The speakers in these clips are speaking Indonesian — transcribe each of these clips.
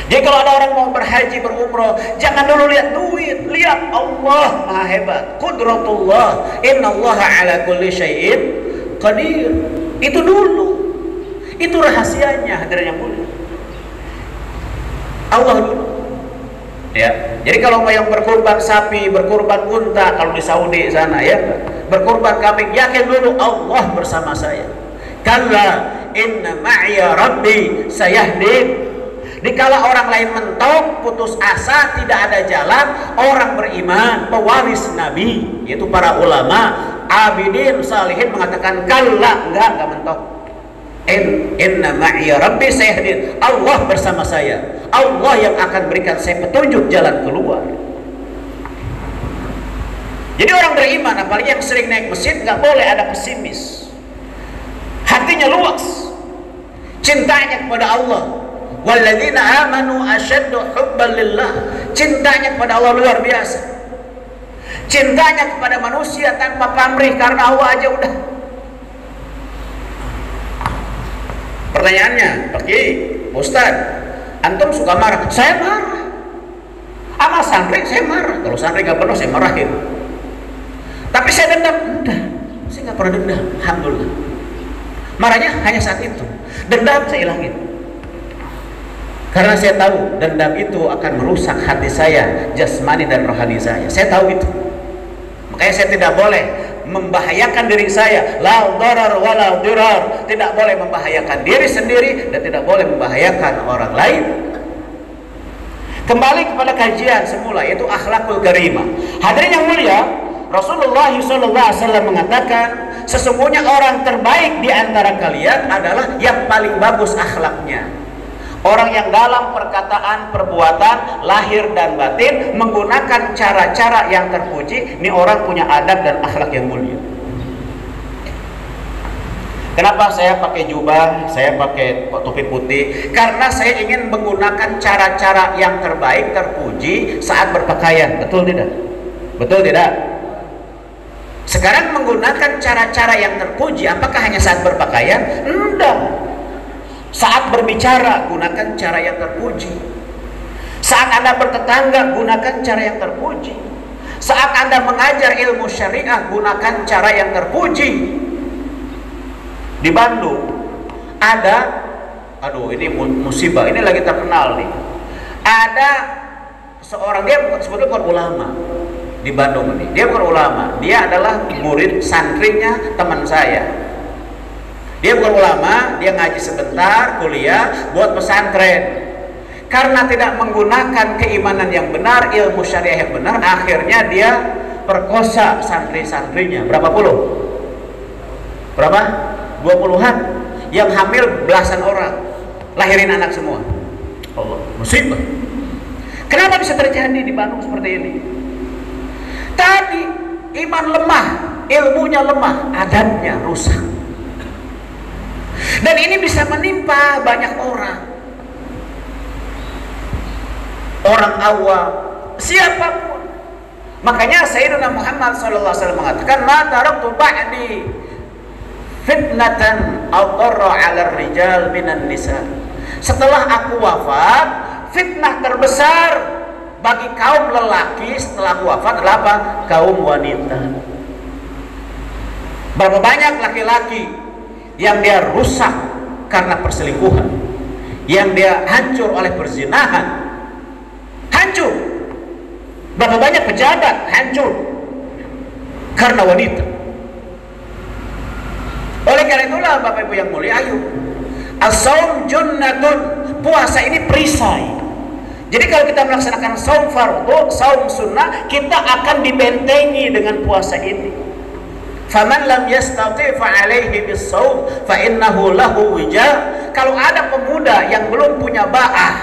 Jadi kalau ada orang mau berhaji, berumrah, jangan dulu lihat duit, lihat Allah maha hebat, qudratullah, innallaha ala kulli syai'in qadir. Itu dulu, itu rahasianya hadirin yang mulia. Allah dulu. Ya, jadi kalau mau yang berkorban sapi, berkorban unta, kalau di Saudi sana ya, berkorban kambing, yakin dulu Allah bersama saya. Kalla inna ma'iya rabbi sayahdin. Dikala orang lain mentok, putus asa, tidak ada jalan, orang beriman, pewaris Nabi, yaitu para ulama, abidin, salihin mengatakan kalla, enggak mentok. Inna ma'iya rabbi sayahdin. Allah bersama saya. Allah yang akan berikan saya petunjuk jalan keluar. Jadi orang beriman, apalagi yang sering naik masjid, nggak boleh ada pesimis. Hatinya luas, cintanya kepada Allah. Walladzina amanu asyaddu hubban lillah. Cintanya kepada Allah luar biasa. Cintanya kepada manusia tanpa pamrih, karena Allah aja udah. Pertanyaannya, Pak Kiai, Ustaz, antum suka marah? Saya marah. Sama santri saya marah. Kalau santri nggak pernah saya marahin. Tapi saya dendam? Enggak, saya nggak pernah dendam. Alhamdulillah. Marahnya hanya saat itu. Dendam saya hilangin. Karena saya tahu dendam itu akan merusak hati saya, jasmani dan rohani saya. Saya tahu itu. Makanya saya tidak boleh membahayakan diri saya. La darar wa la dirar. Tidak boleh membahayakan diri sendiri dan tidak boleh membahayakan orang lain. Kembali kepada kajian semula, yaitu akhlakul karimah. Hadirin yang mulia, Rasulullah SAW mengatakan, sesungguhnya orang terbaik di antara kalian adalah yang paling bagus akhlaknya. Orang yang dalam perkataan, perbuatan, lahir dan batin menggunakan cara-cara yang terpuji. Ini orang punya adab dan akhlak yang mulia. Kenapa saya pakai jubah, saya pakai topi putih? Karena saya ingin menggunakan cara-cara yang terbaik, terpuji saat berpakaian. Betul tidak? Betul tidak? Sekarang menggunakan cara-cara yang terpuji, apakah hanya saat berpakaian? Enggak. Saat berbicara, gunakan cara yang terpuji. Saat Anda bertetangga, gunakan cara yang terpuji. Saat Anda mengajar ilmu syariah, gunakan cara yang terpuji. Di Bandung ada, ini musibah, ini lagi terkenal nih. Ada seorang, dia sebetulnya bukan ulama di Bandung ini. Dia bukan ulama, dia adalah murid santrinya teman saya. Dia bukan ulama, dia ngaji sebentar, kuliah, buat pesantren. Karena tidak menggunakan keimanan yang benar, ilmu syariah yang benar, akhirnya dia perkosa santri-santrinya. Berapa puluh? Berapa? 20-an. Yang hamil belasan orang. Lahirin anak semua. Allah, musibah. Kenapa bisa terjadi di Bandung seperti ini? Tadi iman lemah, ilmunya lemah, adabnya rusak. Dan ini bisa menimpa banyak orang. Orang awam, siapapun. Makanya Sayyidina Muhammad SAW mengatakan, "Ma taraktu ba'di fitnatan adarra 'ala rijal minan nisa." Setelah aku wafat, fitnah terbesar bagi kaum lelaki setelah aku wafat adalah apa? Kaum wanita. Berapa banyak laki-laki yang dia rusak karena perselingkuhan, yang dia hancur oleh perzinahan, hancur. Berapa banyak pejabat hancur karena wanita. Oleh karena itulah Bapak Ibu yang mulia, ayo, as-saum junnatun, puasa ini perisai. Jadi kalau kita melaksanakan saum fardhu, saum sunnah, kita akan dibentengi dengan puasa ini. Faman lam yastati' fa alaihi bis-shaum fa innahu lahu wija. Kalau ada pemuda yang belum punya ba'ah,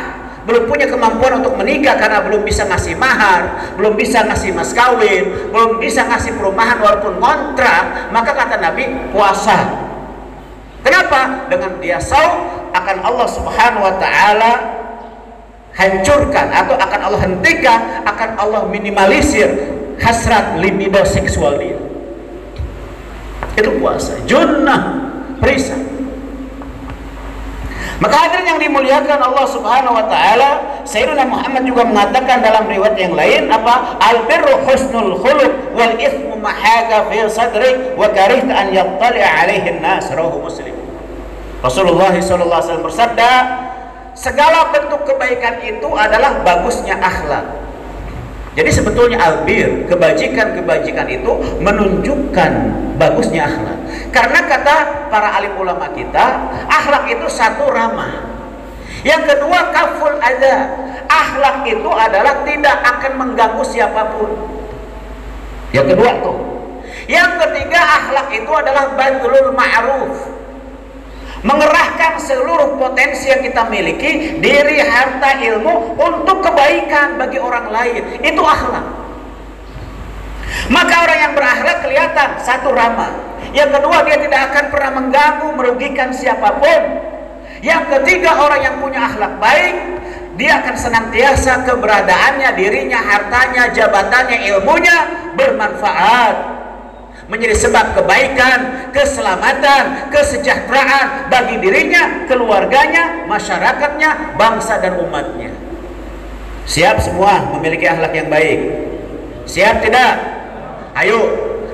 belum punya kemampuan untuk menikah karena belum bisa ngasih mahar, belum bisa ngasih mas kawin, belum bisa ngasih perumahan walaupun kontrak, maka kata Nabi, puasa. Kenapa? Dengan dia saum akan Allah Subhanahu wa taala hancurkan atau akan Allah hentikan, akan Allah minimalisir hasrat libido seksual dia. Itu puasa, junnah, perisai. Maka hadirin yang dimuliakan Allah Subhanahu wa taala, Sayyidina Muhammad juga mengatakan dalam riwayat yang lain apa? Al-birru husnul khuluq wal ithmu mahaga fi sadrik wa karihta an yattali' alaihi an-nas, rawahu Muslim. Rasulullah sallallahu alaihi wasallam bersabda, segala bentuk kebaikan itu adalah bagusnya akhlak. Jadi sebetulnya albir, kebajikan-kebajikan itu menunjukkan bagusnya akhlak. Karena kata para alim ulama kita, akhlak itu satu ramah. Yang kedua kaful adza. Akhlak itu adalah tidak akan mengganggu siapapun. Yang kedua tuh. Yang ketiga akhlak itu adalah badlul ma'ruf. Mengerahkan seluruh potensi yang kita miliki, diri, harta, ilmu untuk kebaikan bagi orang lain. Itu akhlak. Maka orang yang berakhlak kelihatan satu ramah. Yang kedua dia tidak akan pernah mengganggu, merugikan siapapun. Yang ketiga orang yang punya akhlak baik, dia akan senantiasa keberadaannya, dirinya, hartanya, jabatannya, ilmunya bermanfaat, menjadi sebab kebaikan, keselamatan, kesejahteraan bagi dirinya, keluarganya, masyarakatnya, bangsa dan umatnya. Siap semua memiliki akhlak yang baik? Siap tidak? Ayo,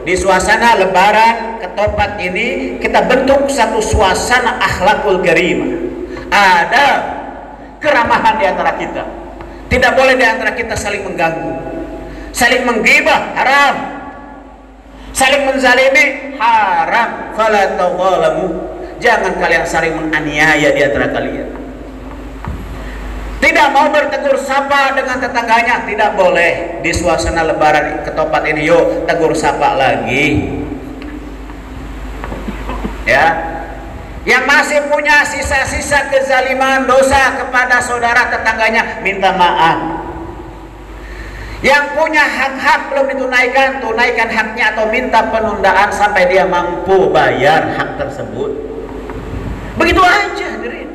di suasana lebaran Ketopat ini kita bentuk satu suasana akhlakul karimah. Ada keramahan di antara kita. Tidak boleh di antara kita saling mengganggu, saling menggibah, haram. Saling menzalimi haram. Fala tadzalamu. Jangan kalian saling menganiaya di antara kalian. Tidak mau bertegur sapa dengan tetangganya, tidak boleh. Di suasana lebaran Ketopat ini yuk tegur sapa lagi. Ya. Yang masih punya sisa-sisa kezaliman, dosa kepada saudara tetangganya, minta maaf. Yang punya hak-hak belum ditunaikan, tunaikan haknya atau minta penundaan sampai dia mampu bayar hak tersebut. Begitu aja, hadirin.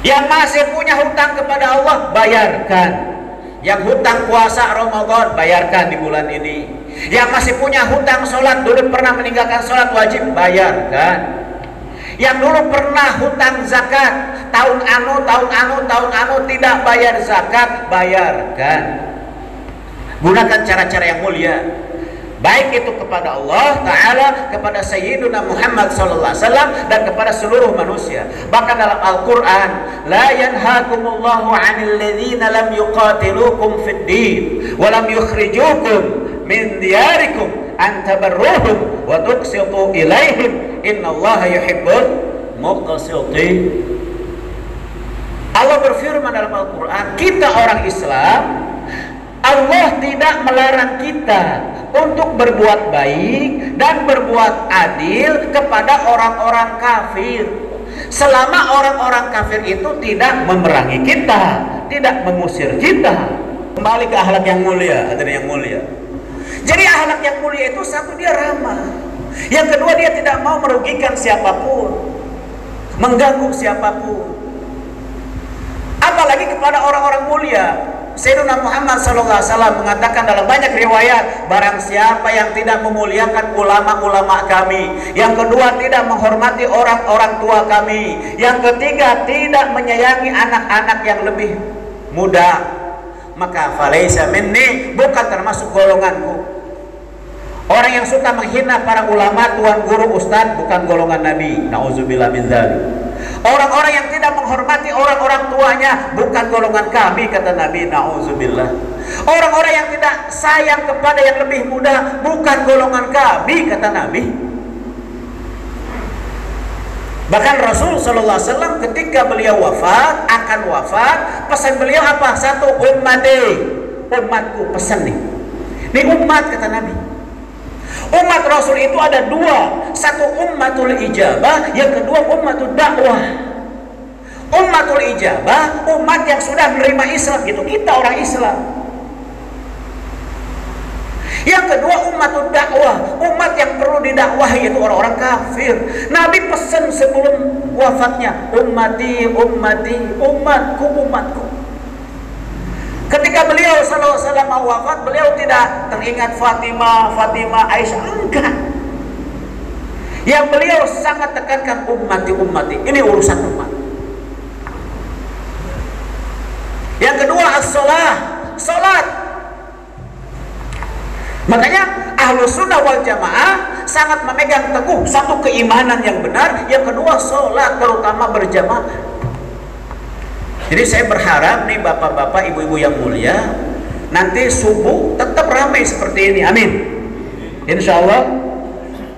Yang masih punya hutang kepada Allah, bayarkan. Yang hutang puasa Ramadan, bayarkan di bulan ini. Yang masih punya hutang sholat, dulu pernah meninggalkan sholat wajib, bayarkan. Yang dulu pernah hutang zakat, tahun anu tidak bayar zakat, bayarkan. Gunakan cara-cara yang mulia, baik itu kepada Allah Ta'ala, kepada Sayyiduna Muhammad SAW, dan kepada seluruh manusia. Bahkan dalam Al-Quran, la yanhakumullahu 'anil ladzina lam yuqatilukum fid din wa lam yukhrijukum min diyarikum an tabarruhum wa tuqsitu ilaihim innallaha yuhibbul muqsitin. Allah berfirman dalam Al-Quran, kita orang Islam, Allah tidak melarang kita untuk berbuat baik dan berbuat adil kepada orang-orang kafir, selama orang-orang kafir itu tidak memerangi kita, tidak mengusir kita. Kembali ke akhlak yang mulia, hadirin yang mulia. Jadi akhlak yang mulia itu satu, dia ramah. Yang kedua, dia tidak mau merugikan siapapun, mengganggu siapapun, apalagi kepada orang-orang mulia. Sayyidina Muhammad SAW mengatakan dalam banyak riwayat, barang siapa yang tidak memuliakan ulama-ulama kami, yang kedua tidak menghormati orang-orang tua kami, yang ketiga tidak menyayangi anak-anak yang lebih muda, maka falaisa minni, bukan termasuk golonganku. Orang yang suka menghina para ulama, tuan guru, ustadz, bukan golongan Nabi. Nauzubillah min dzalik. Orang-orang yang tidak menghormati orang-orang tuanya, bukan golongan kami, kata Nabi. Nauzubillah. Orang-orang yang tidak sayang kepada yang lebih muda, bukan golongan kami, kata Nabi. Bahkan Rasul Sallallahu Alaihi Wasallam ketika beliau wafat, akan wafat, pesan beliau apa? Satu, ummati, umatku, pesan nih. Ini umat, kata Nabi. Umat Rasul itu ada dua, satu ummatul ijabah, yang kedua ummatul dakwah. Ummatul ijabah, umat yang sudah menerima Islam, gitu, kita orang Islam. Yang kedua ummatul dakwah, umat yang perlu didakwahi, yaitu orang-orang kafir. Nabi pesan sebelum wafatnya, ummati, ummati, umatku, umatku. Ketika beliau SAW mau wafat, beliau tidak teringat Fatimah, Aisyah, enggak. Yang beliau sangat tekankan ummati, ini urusan umat. Yang kedua as-shalah, salat. Makanya Ahlus Sunnah wal Jamaah sangat memegang teguh satu keimanan yang benar, yang kedua salat, terutama berjamaah. Jadi saya berharap nih bapak-bapak, ibu-ibu yang mulia, nanti subuh tetap ramai seperti ini. Amin. Insya Allah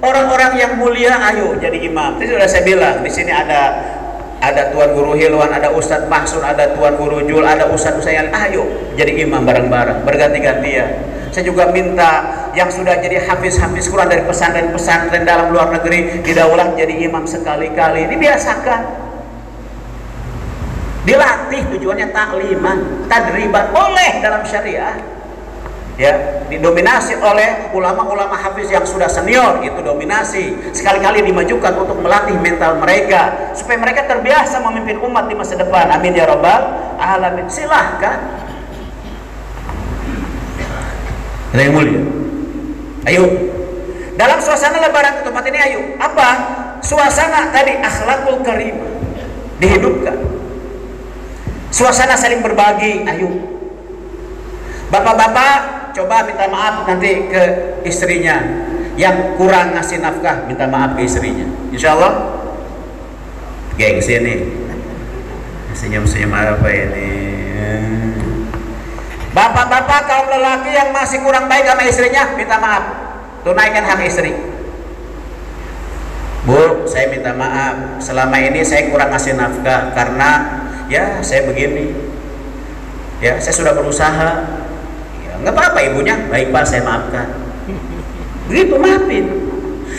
orang-orang yang mulia ayo jadi imam. Tadi sudah saya bilang di sini ada Tuan Guru Hilwan, ada Ustadz Mahsun, ada Tuan Guru Jul, ada Ustadz yang ayo jadi imam bareng-bareng, berganti-gantian. Saya juga minta yang sudah jadi hafiz Quran dari pesantren-pesantren dalam luar negeri didaulat jadi imam sekali-kali. Dibiasakan, dilatih, tujuannya takliman, tadriban, boleh dalam syariah. Ya, didominasi oleh ulama-ulama hafiz yang sudah senior, itu dominasi. Sekali-kali dimajukan untuk melatih mental mereka supaya mereka terbiasa memimpin umat di masa depan. Amin ya rabbal alamin. Silahkan. Ada yang mulia. Ayo. Dalam suasana lebaran ke tempat ini ayo. Apa? Suasana tadi akhlakul karimah dihidupkan. Suasana saling berbagi, ayo. Bapak-bapak coba minta maaf nanti ke istrinya yang kurang ngasih nafkah, minta maaf ke istrinya. Insya Allah gengsi nih, senyum-senyum apa ini. Bapak-bapak kaum lelaki yang masih kurang baik sama istrinya, minta maaf, tunaikan hak istri. Bu, saya minta maaf, selama ini saya kurang ngasih nafkah karena ya saya begini, ya saya sudah berusaha. Nggak apa-apa ibunya, baik Pak, saya maafkan. Begitu, maafin.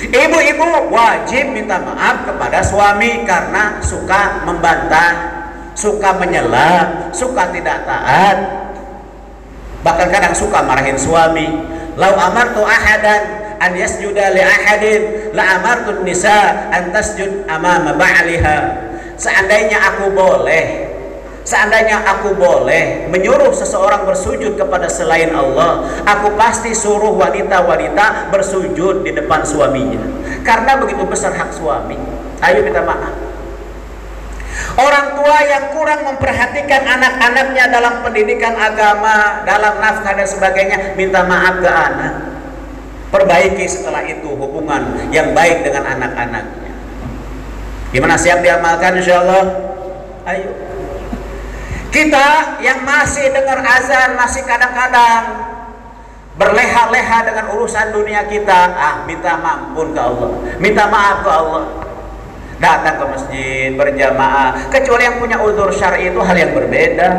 Ibu-ibu wajib minta maaf kepada suami karena suka membantah, suka menyela, suka tidak taat, bahkan kadang suka marahin suami. Lau amartu ahadan an yasjuda li ahadin la amartu nisa an tasjud amama ba'liha. Seandainya aku boleh menyuruh seseorang bersujud kepada selain Allah, aku pasti suruh wanita-wanita bersujud di depan suaminya. Karena begitu besar hak suami. Ayo minta maaf. Orang tua yang kurang memperhatikan anak-anaknya dalam pendidikan agama, dalam nafkah dan sebagainya, minta maaf ke anak. Perbaiki setelah itu hubungan yang baik dengan anak-anaknya. Gimana, siap diamalkan insyaallah? Ayo. Kita yang masih dengar azan, masih kadang-kadang berleha-leha dengan urusan dunia kita, minta ampun ke Allah, minta maaf ke Allah. Datang ke masjid berjamaah, kecuali yang punya uzur syar'i itu hal yang berbeda.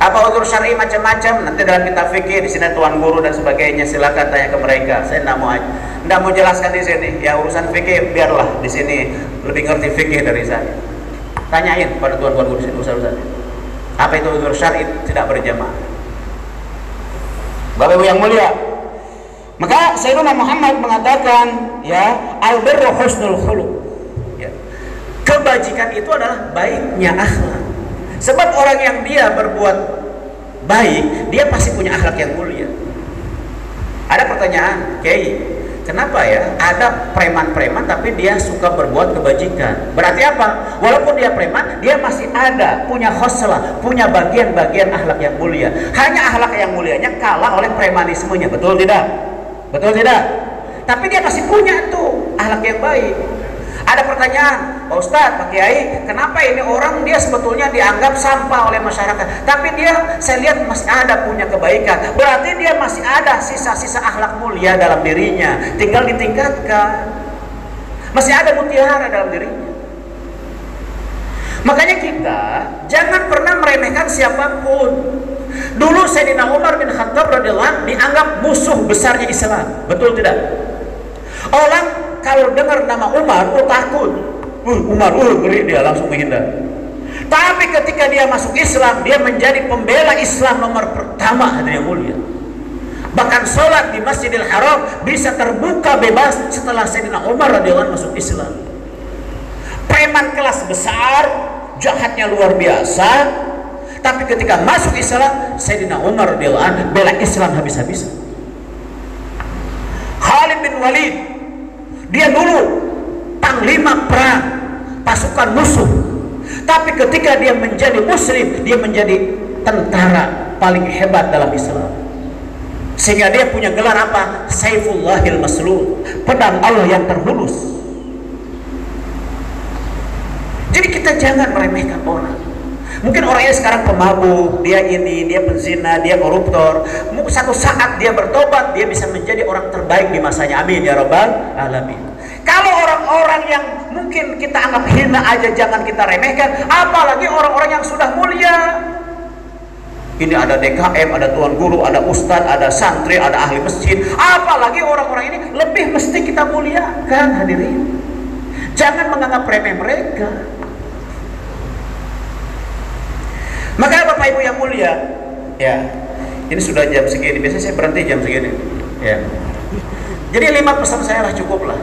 Apa uzur syar'i macam-macam, nanti dalam kitab fikih di sini tuan guru dan sebagainya, silakan tanya ke mereka. Saya tidak mau jelaskan di sini. Ya urusan fikih biarlah di sini, lebih ngerti fikih dari saya. Tanyain pada tuan-tuan guru sini, ustaz-ustaz. Apa itu uzur syar'i tidak berjamaah? Bapak Ibu yang mulia, maka Sayyidina Muhammad mengatakan, ya, al-birru husnul khuluq. Ya. Kebajikan itu adalah baiknya akhlak. Sebab orang yang dia berbuat baik, dia pasti punya akhlak yang mulia. Ada pertanyaan, Kiai, kenapa ya ada preman-preman tapi dia suka berbuat kebajikan? Berarti apa? Walaupun dia preman, dia masih ada punya khoslah, punya bagian-bagian akhlak yang mulia. Hanya akhlak yang mulianya kalah oleh premanismenya, betul tidak? Betul tidak? Tapi dia masih punya tuh akhlak yang baik. Ada pertanyaan, Pak Ustadz, Pak Kiai, kenapa ini orang dia sebetulnya dianggap sampah oleh masyarakat, tapi dia saya lihat masih ada punya kebaikan. Berarti dia masih ada sisa-sisa akhlak mulia dalam dirinya, tinggal ditingkatkan. Masih ada mutiara dalam dirinya. Makanya kita jangan pernah meremehkan siapapun. Dulu Sayyidina Umar bin Khattab radhiyallahu anhu dianggap musuh besarnya Islam, betul tidak? Orang kalau dengar nama Umar, takut. Umar, ngeri, dia langsung menghindar. Tapi ketika dia masuk Islam, dia menjadi pembela Islam nomor pertama, hadirin yang mulia. Bahkan sholat di Masjidil Haram bisa terbuka bebas setelah Sayyidina Umar radhiyallahu anhu masuk Islam. Preman kelas besar, jahatnya luar biasa, tapi ketika masuk Islam, Sayyidina Umar radhiyallahu anhu bela Islam habis-habisan. Khalid bin Walid Dia dulu panglima perang pasukan musuh. Tapi ketika dia menjadi muslim, dia menjadi tentara paling hebat dalam Islam. Sehingga dia punya gelar apa? Saifullahil Maslul, pedang Allah yang terhunus. Jadi kita jangan meremehkan orang. Mungkin orangnya sekarang pemabuk, dia ini, dia penzina, dia koruptor. Satu saat dia bertobat, dia bisa menjadi orang terbaik di masanya. Amin ya rabbal alamin. Kalau orang-orang yang mungkin kita anggap hina aja jangan kita remehkan, apalagi orang-orang yang sudah mulia. Ini ada DKM, ada tuan guru, ada ustadz, ada santri, ada ahli masjid. Apalagi orang-orang ini lebih mesti kita muliakan, hadirin. Jangan menganggap remeh mereka. Maka Bapak Ibu yang mulia, ya, ini sudah jam segini. Biasanya saya berhenti jam segini. Ya. Jadi 5 pesan saya lah cukup lah.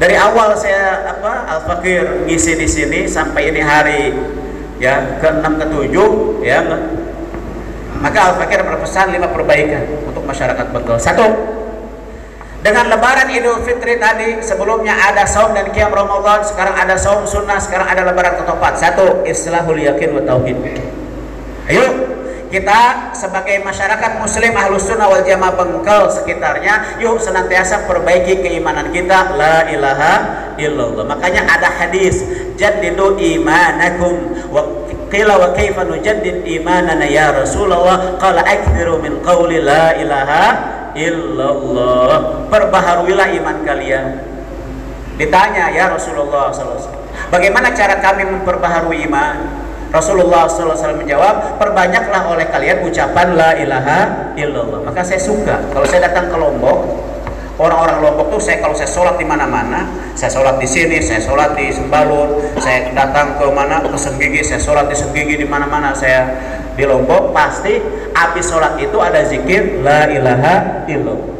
Dari awal saya Al-Fakir ngisi di sini sampai ini hari ya ke-6 ke-7 ya. Maka Al-Fakir berpesan 5 perbaikan untuk masyarakat Begal. 1. Dengan lebaran Idul Fitri tadi, sebelumnya ada saum dan qiyam Ramadan, sekarang ada saum sunnah, sekarang ada lebaran ketupat. 1. Islahul yakin wa tauhid. Ayo kita sebagai masyarakat muslim Ahlus Sunnah wal Jamaah Bengkel sekitarnya, yuk senantiasa perbaiki keimanan kita, la ilaha illallah. Makanya ada hadis, jaddidu imanakum, wa qila wa kaifa nujaddid imanana ya Rasulullah, qala akthiru min qawli la ilaha illallah. Perbaharuilah iman kalian. Ditanya, ya Rasulullah SAW, bagaimana cara kami memperbaharui iman? Rasulullah SAW menjawab, perbanyaklah oleh kalian ucapan la ilaha illallah. Maka saya suka kalau saya datang ke Lombok, orang-orang Lombok tuh kalau saya sholat di mana-mana, saya sholat di sini, saya sholat di Sembalun, saya datang ke mana, ke Senggigi, saya sholat di Senggigi, di mana-mana saya di Lombok, pasti habis sholat itu ada zikir la ilaha illallah.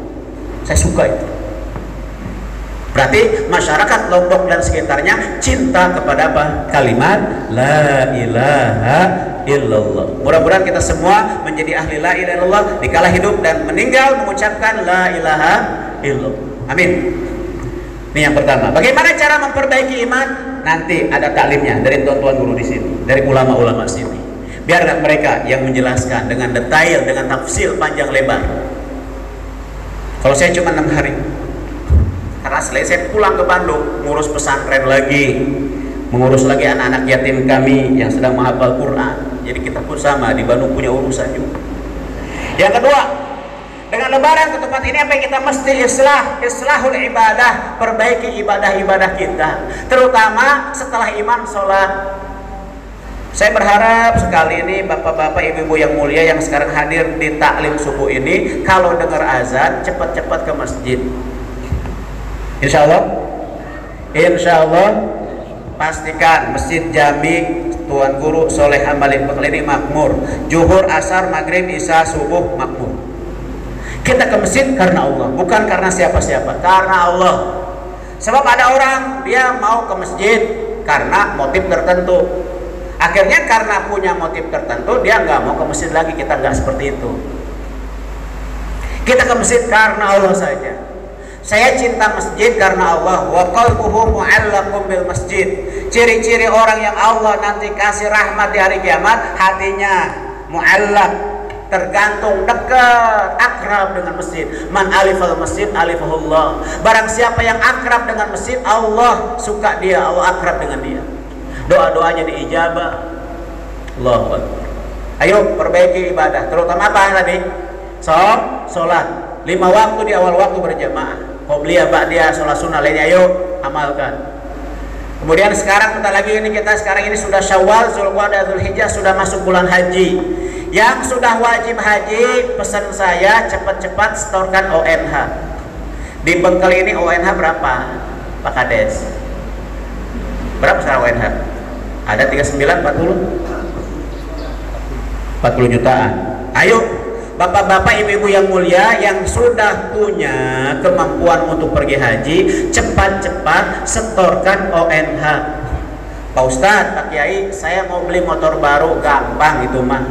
Saya suka itu. Berarti masyarakat Lombok dan sekitarnya cinta kepada apa? Kalimat la ilaha illallah. Mudah-mudahan kita semua menjadi ahli la ilaha illallah dikala hidup dan meninggal mengucapkan la ilaha illallah. Amin. Ini yang pertama. Bagaimana cara memperbaiki iman? Nanti ada taklimnya dari tuan-tuan guru di sini, dari ulama-ulama sini. Biar mereka yang menjelaskan dengan detail, dengan tafsir panjang lebar. Kalau saya cuma 6 hari. Karena selesai pulang ke Bandung, ngurus pesantren lagi, mengurus lagi anak-anak yatim kami yang sedang menghafal Quran. Jadi kita pun sama, di Bandung punya urusan juga. Yang kedua, dengan lebaran ke tempat ini apa yang kita mesti islahul ibadah, perbaiki ibadah-ibadah kita, terutama setelah iman sholat. Saya berharap sekali ini bapak-bapak, ibu-ibu yang mulia yang sekarang hadir di taklim subuh ini, kalau dengar azan cepat-cepat ke masjid. Insya Allah pastikan masjid Jami Tuan Guru Soleh Hambalin Bekal ini makmur. Zuhur, asar, maghrib, isya, subuh makmur. Kita ke masjid karena Allah, bukan karena siapa-siapa, karena Allah. Sebab ada orang dia mau ke masjid karena motif tertentu. Akhirnya karena punya motif tertentu dia nggak mau ke masjid lagi. Kita nggak seperti itu. Kita ke masjid karena Allah saja. Saya cinta masjid karena Allah. Wa qalbuhu mu'allaqun bil masjid. Ciri-ciri orang yang Allah nanti kasih rahmat di hari kiamat, hatinya mu'allaq, tergantung, dekat, akrab dengan masjid. Man alifal masjid alifahullah. Barang siapa yang akrab dengan masjid, Allah suka dia, Allah akrab dengan dia. Doa-doanya diijabah. Allahu Akbar. Ayo perbaiki ibadah, terutama apa tadi? Sholat 5 waktu di awal waktu berjamaah. Qobliyah, ba'diyah, sholat sunnah lainnya, ayo amalkan. Kemudian sekarang bentar lagi ini kita sekarang ini sudah Syawal, Zulqa'dah, Zulhijjah, sudah masuk bulan haji. Yang sudah wajib haji, pesan saya cepat-cepat setorkan ONH. Di Bengkel ini ONH berapa, Pak Kades? Berapa sekarang ONH? Ada 39, 40 jutaan. Ayo bapak-bapak, ibu-ibu yang mulia yang sudah punya kemampuan untuk pergi haji, cepat-cepat setorkan ONH. Pak Ustadz, Pak Kiai, saya mau beli motor baru, gampang itu mah.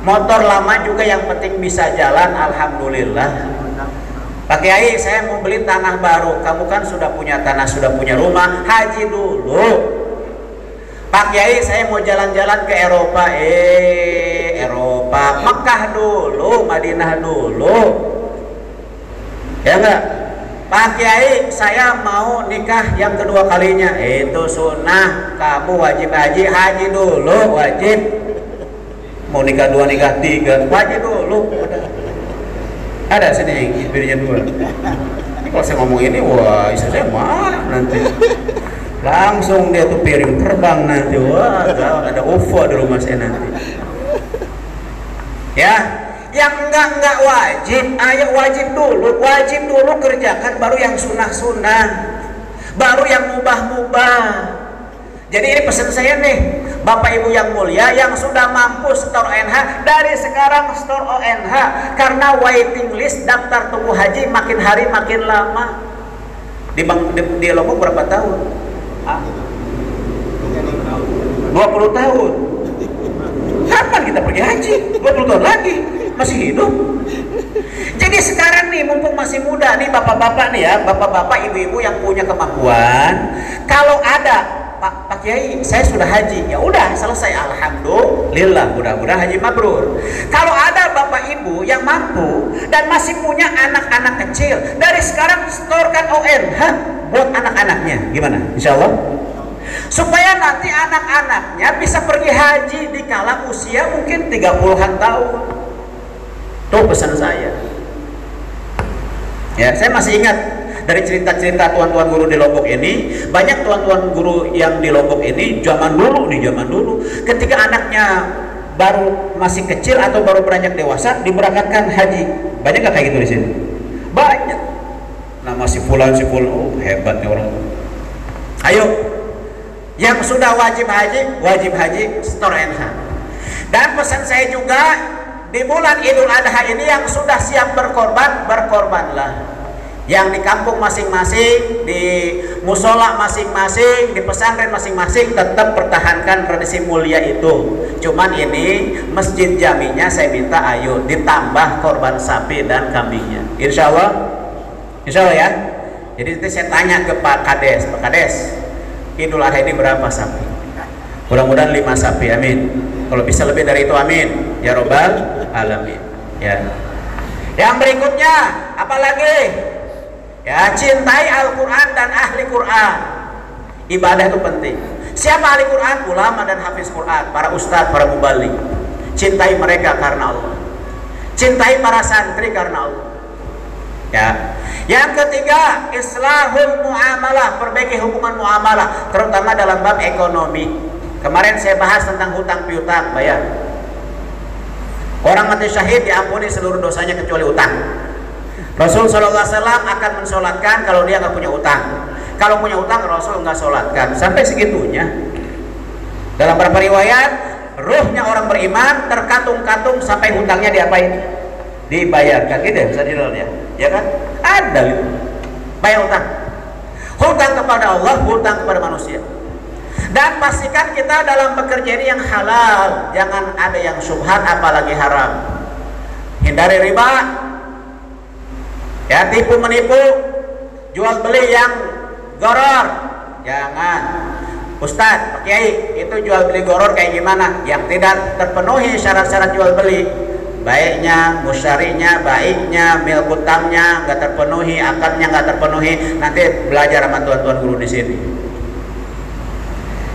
Motor lama juga yang penting bisa jalan, alhamdulillah. Pak Kiai, saya mau beli tanah baru. Kamu kan sudah punya tanah, sudah punya rumah, haji dulu. Pak Kiai, saya mau jalan-jalan ke Eropa. Eropa, Mekah dulu, Madinah dulu. Ya enggak? Pak Kiai, saya mau nikah yang kedua kalinya. Itu sunnah, kamu wajib haji dulu, wajib. Mau nikah dua, nikah tiga, wajib dulu. Ada sini istrinya dua. Ini kalau saya ngomong ini, wah istri saya marah nanti. Langsung dia tuh piring terbang nanti. Wah, ada UFO di rumah saya nanti. Ya, yang enggak wajib, ayo wajib dulu kerjakan, baru yang sunnah-sunnah, baru yang mubah-mubah. Jadi ini pesan saya nih, Bapak Ibu yang mulia, yang sudah mampu setor ONH, dari sekarang setor ONH, karena waiting list daftar tunggu haji makin hari makin lama. Di Lombok berapa tahun? 20 tahun. Kapan kita pergi haji? 20 tahun lagi, masih hidup. Jadi sekarang nih, mumpung masih muda nih bapak-bapak nih ya, bapak-bapak ibu-ibu yang punya kemampuan, kalau ada Pak Kiai, saya sudah haji, ya udah selesai, alhamdulillah, mudah-mudahan haji mabrur. Kalau ada bapak ibu yang mampu dan masih punya anak-anak kecil, dari sekarang setorkan ONH buat anak-anaknya, gimana? Insya Allah, supaya nanti anak-anaknya bisa pergi haji di kala usia mungkin 30-an tahun. Tuh pesan saya. Ya, saya masih ingat dari cerita-cerita tuan-tuan guru di Lombok ini, banyak tuan-tuan guru yang di Lombok ini zaman dulu, ketika anaknya baru masih kecil atau baru beranjak dewasa, diberangkatkan haji. Banyak nggak kayak gitu di sini? Banyak. Nama si fulan, oh hebat nih orang. Ayo, yang sudah wajib haji, setor NH. Dan pesan saya juga, di bulan Idul Adha ini yang sudah siap berkorban, berkorbanlah. Yang di kampung masing-masing, di musola masing-masing, di pesantren masing-masing, tetap pertahankan tradisi mulia itu. Cuman ini masjid jaminya saya minta ayo ditambah korban sapi dan kambingnya. Insya Allah ya. Jadi nanti saya tanya ke Pak Kades, Idul Adha ini berapa sapi? Mudah-mudahan 5 sapi, amin. Kalau bisa lebih dari itu, amin. Ya Robbal Alamin. Ya. Yang berikutnya, apalagi? Ya, cintai Al-Quran dan ahli Quran. Ibadah itu penting. Siapa ahli Quran? Ulama dan hafiz Quran, para ustadz, para mubaligh. Cintai mereka karena Allah. Cintai para santri karena Allah. Ya. Yang ketiga, islahul muamalah, perbaiki hubungan muamalah, terutama dalam bab ekonomi. Kemarin saya bahas tentang hutang piutang, bayar. Orang mati syahid diampuni seluruh dosanya kecuali utang. Rasul SAW akan mensolatkan kalau dia nggak punya utang. Kalau punya utang, Rasul nggak solatkan. Sampai segitunya. Dalam beberapa riwayat, ruhnya orang beriman terkatung-katung sampai hutangnya diapain? Dibayarkan. Gitu ya, bisa ya? Ya kan? Ada gitu. Bayar utang. Hutang kepada Allah, hutang kepada manusia. Dan pastikan kita dalam bekerja ini yang halal, jangan ada yang syubhat apalagi haram. Hindari riba. Ya, tipu menipu, jual beli yang goror, jangan. Ustadz, Pak Kiai, itu jual beli goror kayak gimana? Yang tidak terpenuhi syarat-syarat jual beli, baiknya, musyarinya, baiknya, milkutamnya nggak terpenuhi, akadnya nggak terpenuhi. Nanti belajar sama tuan-tuan guru di sini.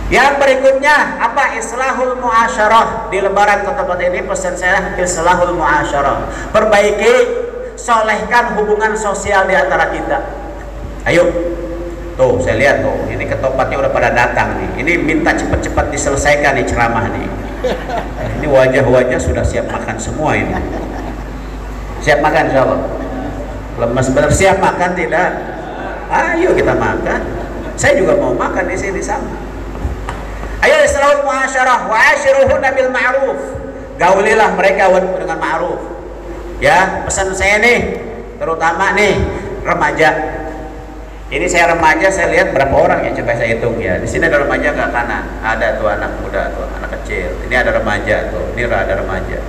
Yang berikutnya apa? Islahul muasyarah. Di lebaran ke tempat ini pesan saya islahul muasyarah. Perbaiki, solehkan hubungan sosial di antara kita. Ayo, tuh saya lihat tuh, ini ketopatnya udah pada datang nih. Ini minta cepat-cepat diselesaikan nih ceramah nih. Ini wajah-wajah sudah siap makan semua ini. Siap makan insya Allah. Lemas benar, siap makan tidak? Ayo kita makan. Saya juga mau makan di sini sama. Ayo islahul muasyarah wa ashiruhunna bil ma'ruf. Gaulilah mereka dengan ma'ruf. Ya, pesan saya nih, terutama nih remaja. Ini saya remaja, saya lihat berapa orang ya, coba saya hitung ya. Di sini ada remaja ke kanan, ada tuh anak muda tuh, anak kecil. Ini ada remaja tuh, ini ada remaja.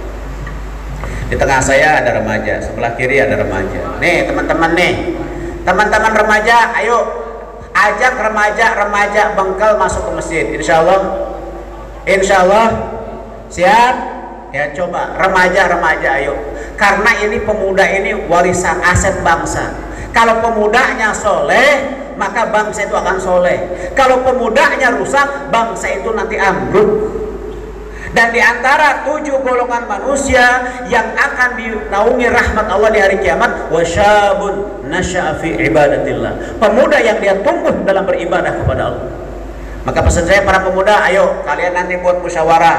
Di tengah saya ada remaja, sebelah kiri ada remaja. Nih teman-teman nih, teman-teman remaja, ayo ajak remaja Bengkel masuk ke masjid. Insya Allah, siap? Ya coba remaja ayo. Karena ini pemuda ini warisan aset bangsa. Kalau pemudanya soleh, maka bangsa itu akan soleh. Kalau pemudanya rusak, bangsa itu nanti ambruk. Dan di antara 7 golongan manusia yang akan dinaungi rahmat Allah di hari kiamat, wasyabun nasya'a fi ibadatillah, pemuda yang dia tumbuh dalam beribadah kepada Allah. Maka pesan saya para pemuda, ayo kalian nanti buat musyawarah,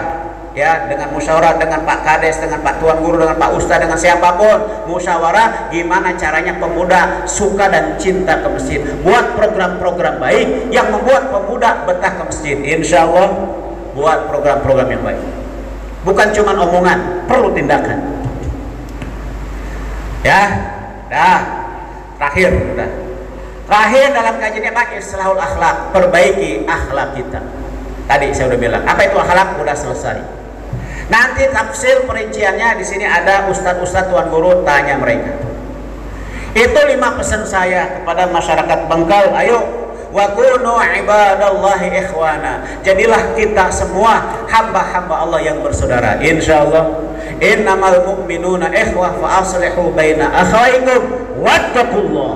ya, dengan musyawarah dengan Pak Kades, dengan Pak Tuan Guru, dengan Pak Ustadz, dengan siapapun, musyawarah gimana caranya pemuda suka dan cinta ke masjid. Buat program-program baik yang membuat pemuda betah ke masjid. Insya Allah buat program-program yang baik, bukan cuma omongan, perlu tindakan. Ya, terakhir dalam kajian ini islahul akhlak, perbaiki akhlak kita. Tadi saya udah bilang, apa itu akhlak? Udah selesai. Nanti tafsir perinciannya di sini ada ustadz tuan guru, tanya mereka. Itu 5 pesan saya kepada masyarakat Bengkel. Ayo, wa kunu ibadallahi ikhwana, jadilah kita semua hamba-hamba Allah yang bersaudara. Insyaallah, innamal mu'minuna ikhwah fa aslihu baina akhawaykum wattaqullah.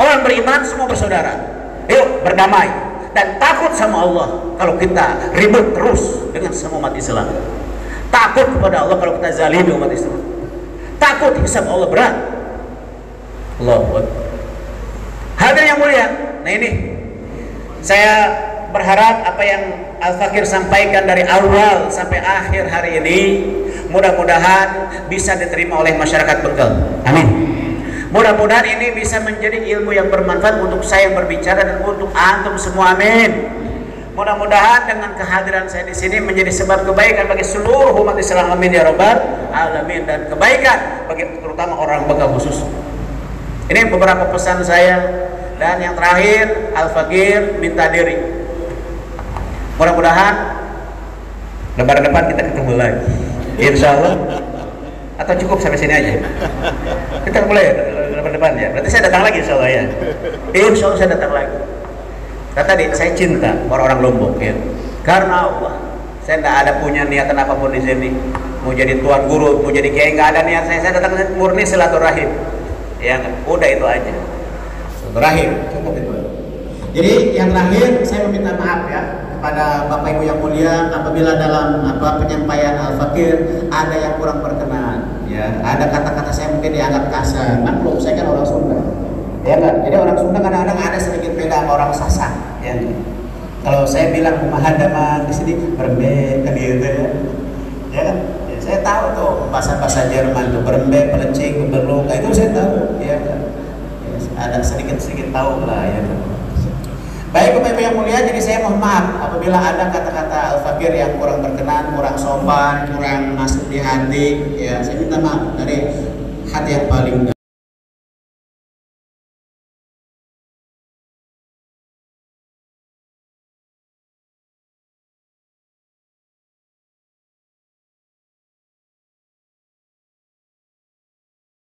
Orang beriman semua bersaudara. Yuk berdamai dan takut sama Allah kalau kita ribut terus dengan semua umat Islam. Takut kepada Allah kalau kita zalimi umat Islam. Takut hisab Allah berat. Allahu Akbar. Hadirin yang mulia, nah ini saya berharap apa yang Al-Fakir sampaikan dari awal sampai akhir hari ini mudah-mudahan bisa diterima oleh masyarakat Bengkel. Amin. Mudah-mudahan ini bisa menjadi ilmu yang bermanfaat untuk saya yang berbicara dan untuk antum semua. Amin. Mudah-mudahan dengan kehadiran saya di sini menjadi sebab kebaikan bagi seluruh umat Islam. Amin ya rabbal alamin, dan kebaikan bagi terutama orang Bengkel khusus. Ini beberapa pesan saya. Dan yang terakhir, Al-Fakir minta diri. Mudah-mudahan lebaran depan kita ketemu lagi, insya Allah. Atau cukup sampai sini aja? Kita mulai lebaran depan ya. Berarti saya datang lagi insya Allah ya. Insya Allah saya datang lagi. Kata tadi saya cinta orang-orang Lombok ya. Karena Allah, saya tidak ada punya niatan apapun di sini. Mau jadi tuan guru, mau jadi kiai, nggak ada niat saya. Saya datang murni silaturahim. Ya, udah itu aja. Terakhir, cukup itu. Jadi yang terakhir saya meminta maaf ya kepada Bapak Ibu yang mulia apabila dalam penyampaian Al-Fakir ada yang kurang berkenan. Ya, ada kata-kata saya mungkin dianggap kasar. Maklum, saya kan orang Sunda. Ya kan? Jadi orang Sunda kadang-kadang ada sedikit beda sama orang Sasak. Ya. Kalau saya bilang mahadaman di sini berembe kan gitu ya. Ya kan? Ya, saya tahu tuh bahasa-bahasa Jerman tuh berembe, pelecing, berluk, itu saya tahu. Ya kan? Ada sedikit tahu lah ya. Baik Bapak Ibu yang mulia, jadi saya mohon maaf apabila ada kata-kata Al-Fakir yang kurang berkenan, kurang sopan, kurang masuk di hati, ya saya minta maaf dari hati yang paling